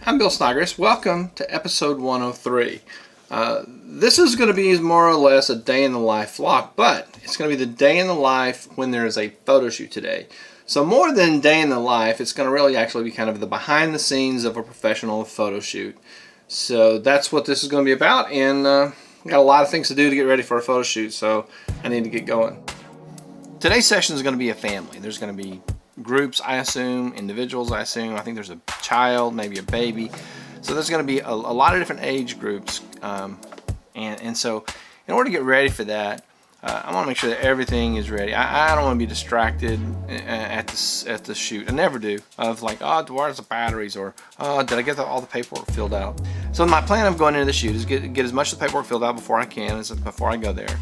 I'm Bill Snodgrass. Welcome to episode 103. This is going to be more or less a day in the life vlog, but it's going to be the day in the life when there is a photo shoot today. So more than day in the life, it's going to really actually be kind of the behind the scenes of a professional photo shoot. So that's what this is going to be about, and I've got a lot of things to do to get ready for a photo shoot, so I need to get going. Today's session is going to be a family. There's going to be groups, I assume, individuals, I assume. I think there's a child, maybe a baby. So there's going to be a lot of different age groups. And so in order to get ready for that, I want to make sure that everything is ready. I don't want to be distracted at the shoot. I never do. Of like, oh, where's the batteries? Or, oh, did I get all the paperwork filled out? So my plan of going into the shoot is get as much of the paperwork filled out before I can, before I go there.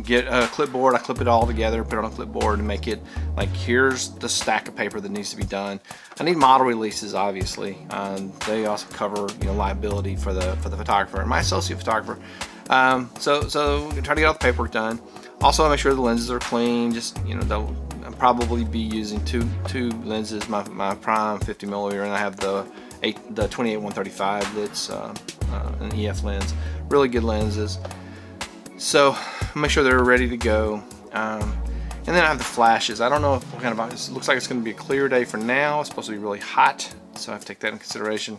Get a clipboard, I clip it all together, put it on a clipboard and make it like, here's the stack of paper that needs to be done. I need model releases, obviously. They also cover, liability for the photographer and my associate photographer. So try to get all the paperwork done. Also make sure the lenses are clean. Just, they'll probably be using two lenses, my prime 50mm, and I have the 28-135 that's an EF lens. Really good lenses. So make sure they're ready to go, and then I have the flashes. I don't know what kind of, it looks like it's going to be a clear day for now. It's supposed to be really hot, so I have to take that into consideration.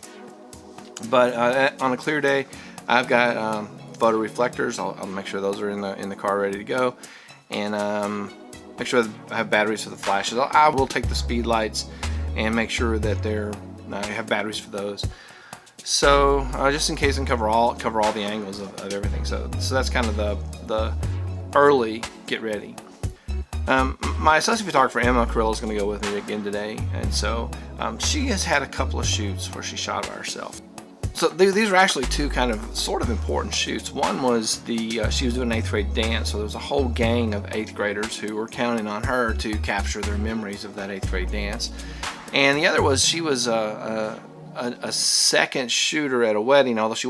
But on a clear day, I've got photo reflectors. I'll make sure those are in the car ready to go, and make sure I have batteries for the flashes. I will take the speed lights and make sure that I have batteries for those. So just in case I can cover all the angles of everything. So that's kind of the early get ready. My associate photographer Emma Carrillo is going to go with me again today, and so she has had a couple of shoots where she shot by herself. So these are actually two kind of sort of important shoots. One was she was doing an 8th grade dance, so there was a whole gang of 8th graders who were counting on her to capture their memories of that 8th grade dance. And the other was she was a second shooter at a wedding, although she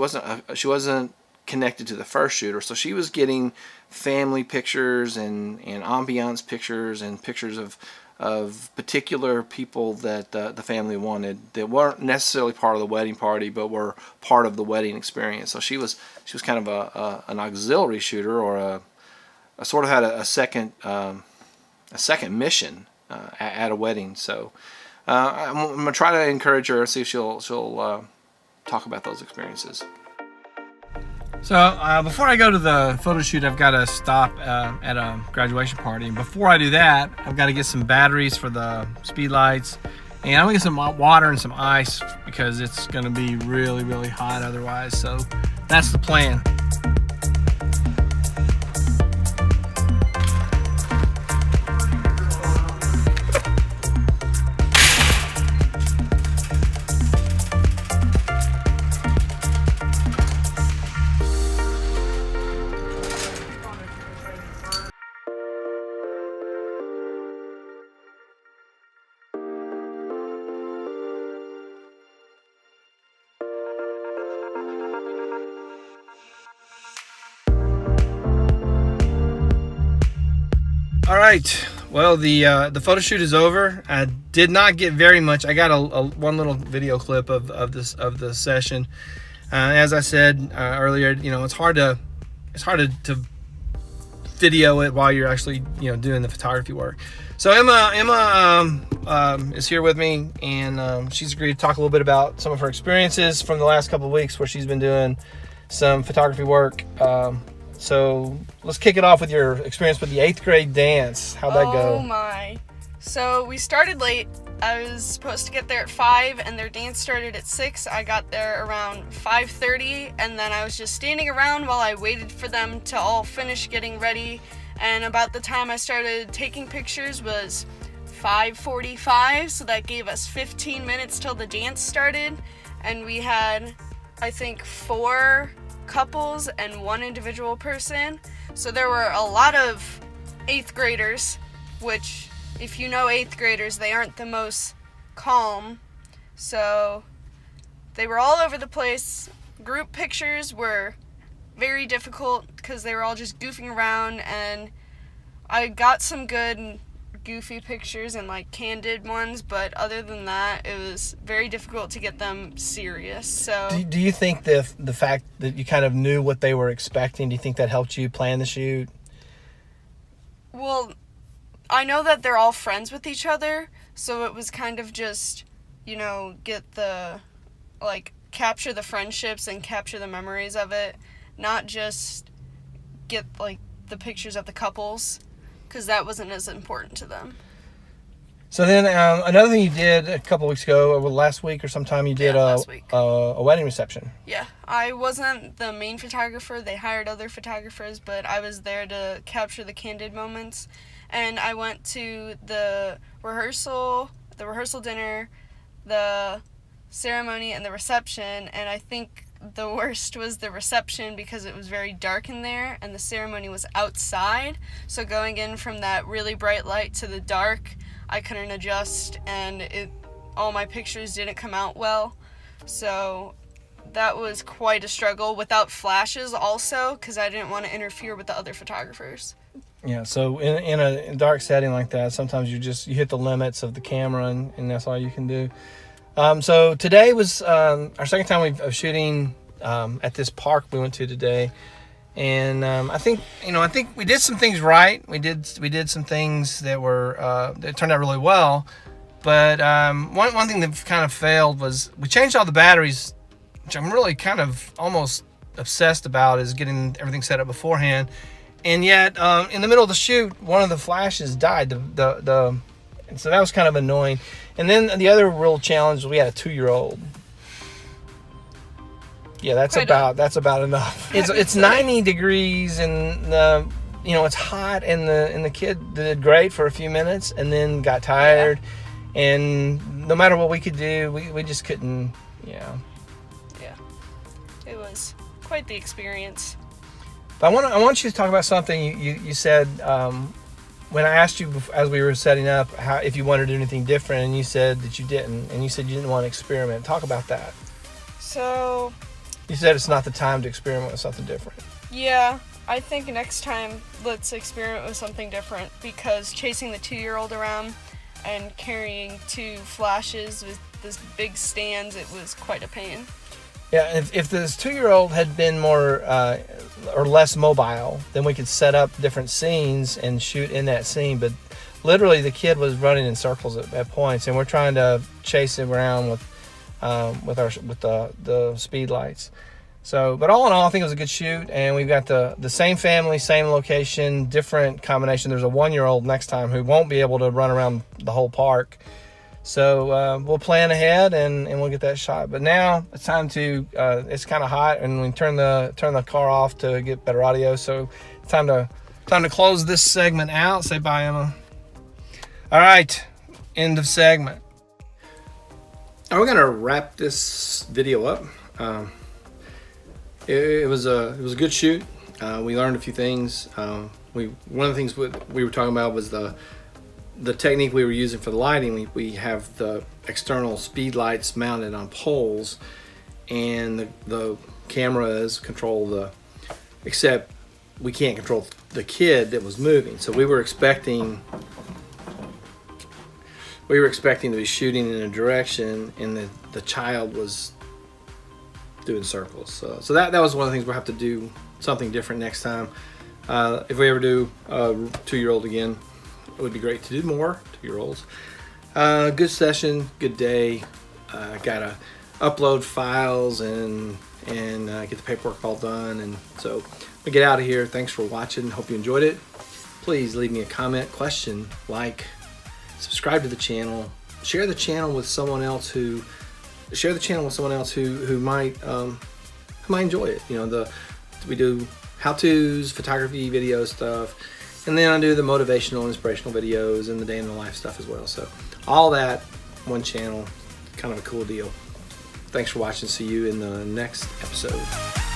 wasn't connected to the first shooter, so she was getting family pictures and ambiance pictures and pictures of particular people that the family wanted that weren't necessarily part of the wedding party but were part of the wedding experience. So she was kind of an auxiliary shooter, or a sort of had a second mission at a wedding. So I'm going to try to encourage her, see if she'll talk about those experiences. So before I go to the photo shoot, I've got to stop at a graduation party. And before I do that, I've got to get some batteries for the speed lights. And I'm going to get some water and some ice because it's going to be really, really hot otherwise. So that's the plan. All right, well, the photo shoot is over. I did not get very much. I got one little video clip of the session. As I said earlier, it's hard to video it while you're actually doing the photography work. So Emma is here with me, and she's agreed to talk a little bit about some of her experiences from the last couple of weeks where she's been doing some photography work. So let's kick it off with your experience with the 8th grade dance. How'd that go? Oh my. So we started late. I was supposed to get there at 5 and their dance started at 6. I got there around 5:30, and then I was just standing around while I waited for them to all finish getting ready. And about the time I started taking pictures was 5:45, so that gave us 15 minutes till the dance started. And we had, I think, 4 couples and 1 individual person. So there were a lot of 8th graders, which, if you know 8th graders, they aren't the most calm. So they were all over the place. Group pictures were very difficult because they were all just goofing around, and I got some good goofy pictures and like candid ones, but other than that, it was very difficult to get them serious. So do you think the fact that you kind of knew what they were expecting, do you think that helped you plan the shoot? Well, I know that they're all friends with each other, so it was kind of just, get the, capture the friendships and capture the memories of it, not just get, the pictures of the couples, because that wasn't as important to them. So then another thing you did a couple weeks ago, or last week or sometime, you did a wedding reception. Yeah, I wasn't the main photographer. They hired other photographers, but I was there to capture the candid moments. And I went to the rehearsal dinner, the ceremony, and the reception. And I think the worst was the reception because it was very dark in there, and the ceremony was outside. So going in from that really bright light to the dark, I couldn't adjust, and all my pictures didn't come out well. So that was quite a struggle without flashes also, because I didn't want to interfere with the other photographers. Yeah, so in a dark setting like that, sometimes you hit the limits of the camera, and that's all you can do. So today was our second time of shooting at this park we went to today, and I think we did some things right. We did some things that that turned out really well, but one thing that kind of failed was we changed all the batteries, which I'm really kind of almost obsessed about, is getting everything set up beforehand. And yet, in the middle of the shoot, one of the flashes died. And so that was kind of annoying. And then the other real challenge was we had a 2-year-old. Yeah, that's about enough. It's 90 degrees, and it's hot, and the kid did great for a few minutes, and then got tired. Yeah. And no matter what we could do, we just couldn't. Yeah. Yeah, it was quite the experience. But I want you to talk about something you said when I asked you as we were setting up if you wanted to do anything different, and you said that you didn't, and you said you didn't want to experiment. Talk about that. So you said it's not the time to experiment with something different. Yeah, I think next time let's experiment with something different, because chasing the 2-year-old around and carrying 2 flashes with this big stands, it was quite a pain. Yeah, if this 2-year-old had been more or less mobile, then we could set up different scenes and shoot in that scene. But literally, the kid was running in circles at points, and we're trying to chase him around with the speed lights. So, but all in all, I think it was a good shoot, and we've got the same family, same location, different combination. There's a 1-year-old next time who won't be able to run around the whole park. So we'll plan ahead and we'll get that shot. But now it's time to. It's kind of hot, and we turn the car off to get better audio. So it's time to close this segment out. Say bye, Emma. All right, end of segment. We're gonna wrap this video up. It was a good shoot. We learned a few things. One of the things we were talking about was the technique we were using for the lighting. We have the external speed lights mounted on poles, and the cameras control except we can't control the kid that was moving. So we were expecting to be shooting in a direction, and the child was doing circles. So that was one of the things we'll have to do something different next time. If we ever do a 2-year-old again, it would be great to do more 2-year-olds. Good session, good day. Gotta upload files and get the paperwork all done. And so we get out of here. Thanks for watching. Hope you enjoyed it. Please leave me a comment, question, subscribe to the channel, share the channel with someone else who might enjoy it. We do how-tos, photography, video stuff. And then I do the motivational, inspirational videos and the day in the life stuff as well. So all that, one channel, kind of a cool deal. Thanks for watching. See you in the next episode.